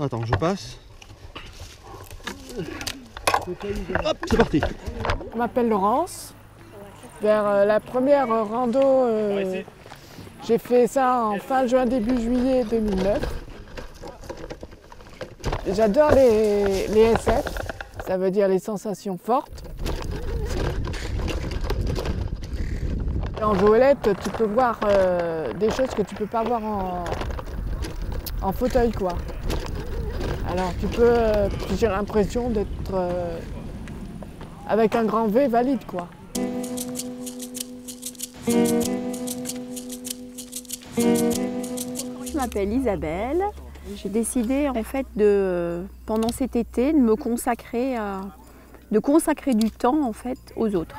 Attends, je passe. Hop, c'est parti. Je m'appelle Laurence. Vers la première rando, j'ai fait ça en fin juin, début juillet 2009. J'adore les SF, ça veut dire les sensations fortes. En goélette, tu peux voir des choses que tu ne peux pas voir en fauteuil, quoi. Alors j'ai l'impression d'être avec un grand V valide, quoi. Je m'appelle Isabelle. J'ai décidé en fait pendant cet été de me consacrer du temps en fait aux autres.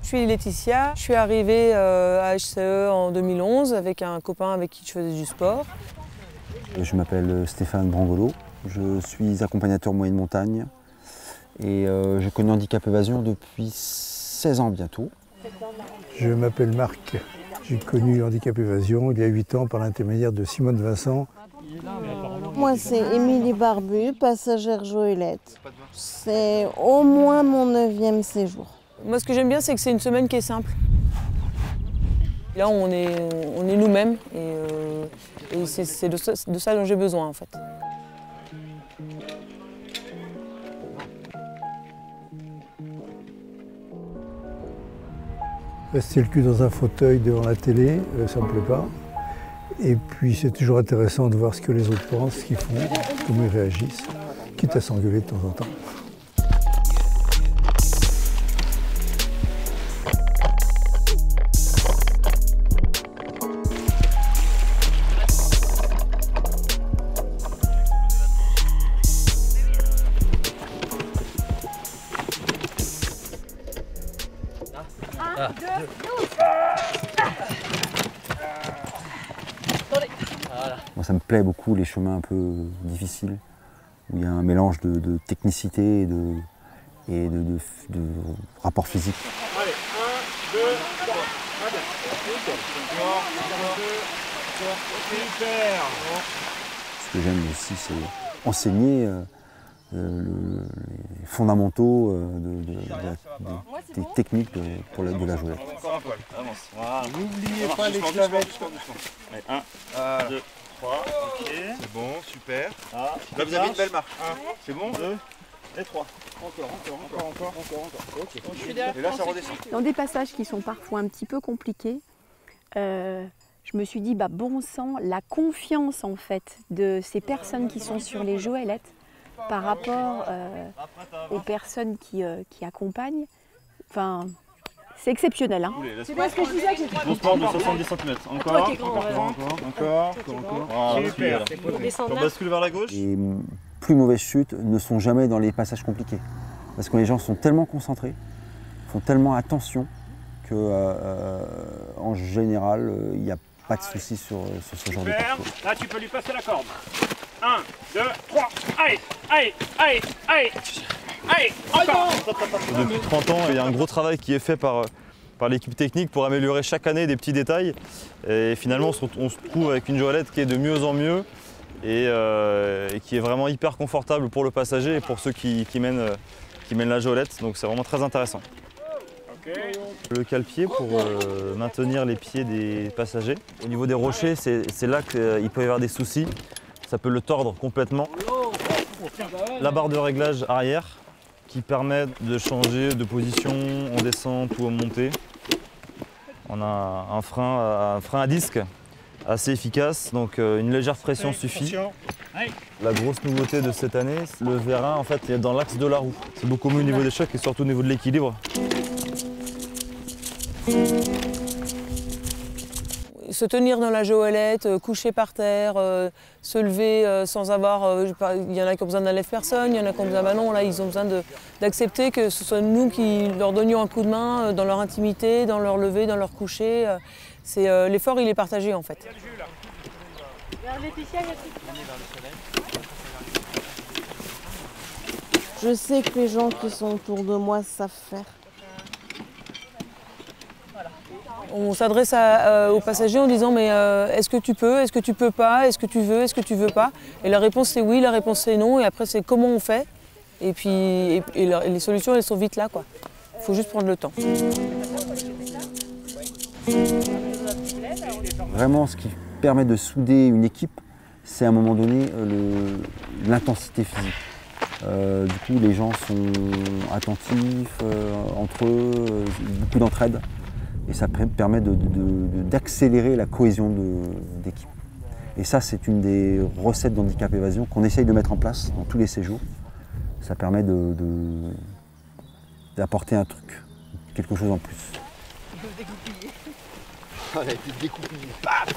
Je suis Laetitia, je suis arrivée à HCE en 2011 avec un copain avec qui je faisais du sport. Je m'appelle Stéphane Brangolo, je suis accompagnateur moyenne montagne et je connais Handicap Évasion depuis 16 ans bientôt. Je m'appelle Marc, j'ai connu Handicap Évasion il y a 8 ans par l'intermédiaire de Simone Vincent. Moi c'est Émilie Barbu, passagère Joëlette. C'est au moins mon 9e séjour. Moi ce que j'aime bien c'est que c'est une semaine qui est simple. Là on est nous-mêmes et c'est de ça dont j'ai besoin en fait. Rester le cul dans un fauteuil devant la télé, ça me plaît pas. Et puis c'est toujours intéressant de voir ce que les autres pensent, ce qu'ils font, comment ils réagissent, quitte à s'engueuler de temps en temps. Moi, ça me plaît beaucoup les chemins un peu difficiles, où il y a un mélange de technicité et de rapport physique. Allez, 1, 2, 3. Super. Ce que j'aime aussi, c'est enseigner les fondamentaux des techniques de la Joëlette. N'oubliez pas les clavettes. 1, 2, 3, ok. C'est bon, super. Là vous avez une belle marque. 1, c'est bon, 2 et 3. Encore. Ok. Et là ça redescend. Dans des passages qui sont parfois un petit peu compliqués, je me suis dit, bon sang, la confiance en fait de ces personnes qui sont sur les Joëlettes par rapport aux personnes qui accompagnent, enfin, c'est exceptionnel. Hein. C'est quoi ce que je disais? Bon sport de 70 cm. Encore. Voilà, super. On bascule vers la gauche. Les plus mauvaises chutes ne sont jamais dans les passages compliqués. Parce que les gens sont tellement concentrés, font tellement attention qu'en général, il n'y a pas de souci sur ce genre de parcours. Là, tu peux lui passer la corde. 1, 2, 3, allez, encore. Depuis 30 ans, il y a un gros travail qui est fait par l'équipe technique pour améliorer chaque année des petits détails. Et finalement, on se trouve avec une Joëlette qui est de mieux en mieux et qui est vraiment hyper confortable pour le passager et pour ceux qui mènent la Joëlette. Donc c'est vraiment très intéressant. Le cale-pied pour maintenir les pieds des passagers. Au niveau des rochers, c'est là qu'il peut y avoir des soucis. Ça peut le tordre complètement. La barre de réglage arrière qui permet de changer de position en descente ou en montée. On a un frein à disque assez efficace, donc une légère pression suffit. La grosse nouveauté de cette année, le vérin en fait est dans l'axe de la roue. C'est beaucoup mieux au niveau des chocs et surtout au niveau de l'équilibre. Se tenir dans la Joëlette, coucher par terre, se lever sans avoir... il y en a qui ont besoin d'un lève-personne, il y en a qui ont besoin... non, là, ils ont besoin d'accepter que ce soit nous qui leur donnions un coup de main dans leur intimité, dans leur lever, dans leur coucher. L'effort, il est partagé, en fait. Je sais que les gens qui sont autour de moi savent faire. On s'adresse aux passagers en disant mais est-ce que tu peux pas, est-ce que tu veux pas. Et la réponse c'est oui, la réponse c'est non, et après c'est comment on fait. Et puis les solutions elles sont vite là quoi. Il faut juste prendre le temps. Vraiment ce qui permet de souder une équipe, c'est à un moment donné l'intensité physique. Du coup les gens sont attentifs entre eux, beaucoup d'entraide. Et ça permet d'accélérer la cohésion d'équipe. Et ça, c'est une des recettes d'handicap évasion qu'on essaye de mettre en place dans tous les séjours. Ça permet d'apporter un truc, quelque chose en plus. Elle a été découpillée. Paf !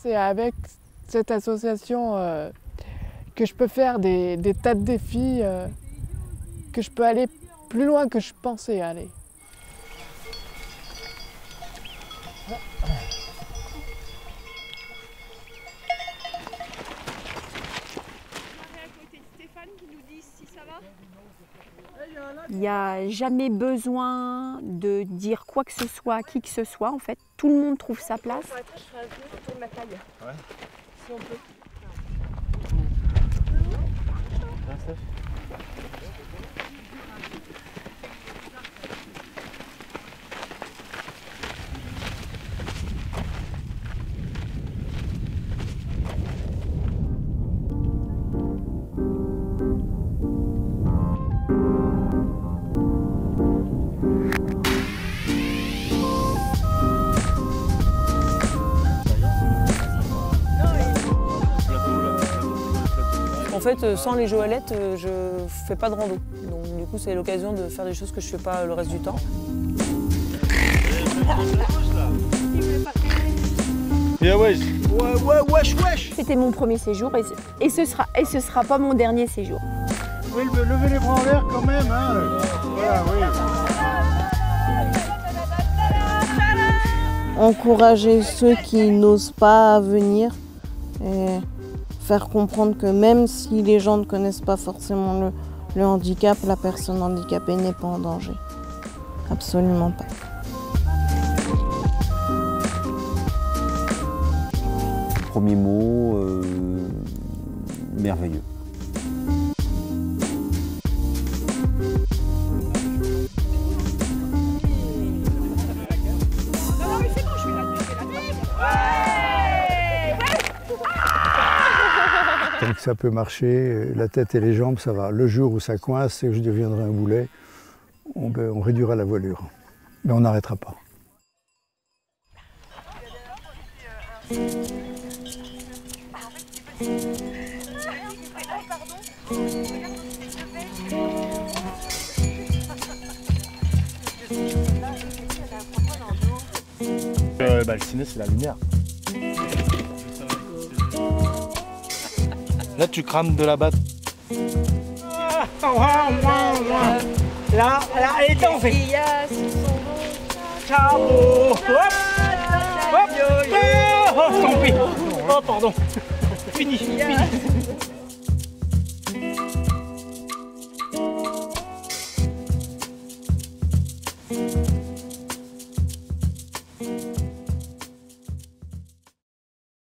C'est avec cette association que je peux faire des tas de défis, que je peux aller plus loin que je pensais aller. Il n'y a jamais besoin de dire quoi que ce soit à qui que ce soit. En fait, tout le monde trouve sa place. Ouais. Si on peut. En fait, sans les Joëlettes, je fais pas de rando. Donc du coup, c'est l'occasion de faire des choses que je fais pas le reste du temps. Wesh. C'était mon premier séjour et ce sera pas mon dernier séjour. Oui, levez les bras en l'air quand même. Hein. Voilà, oui. Encourager ceux qui n'osent pas venir et faire comprendre que même si les gens ne connaissent pas forcément le handicap, la personne handicapée n'est pas en danger. Absolument pas. Premier mot, merveilleux. Tant que ça peut marcher, la tête et les jambes, ça va. Le jour où ça coince et que je deviendrai un boulet, on réduira la voilure. Mais on n'arrêtera pas. Le ciné, c'est la lumière. Là, tu crames de la batte. Là, allez, t'en fais. Ciao. Hop. Oh, tant pis. Oh, pardon. Fini.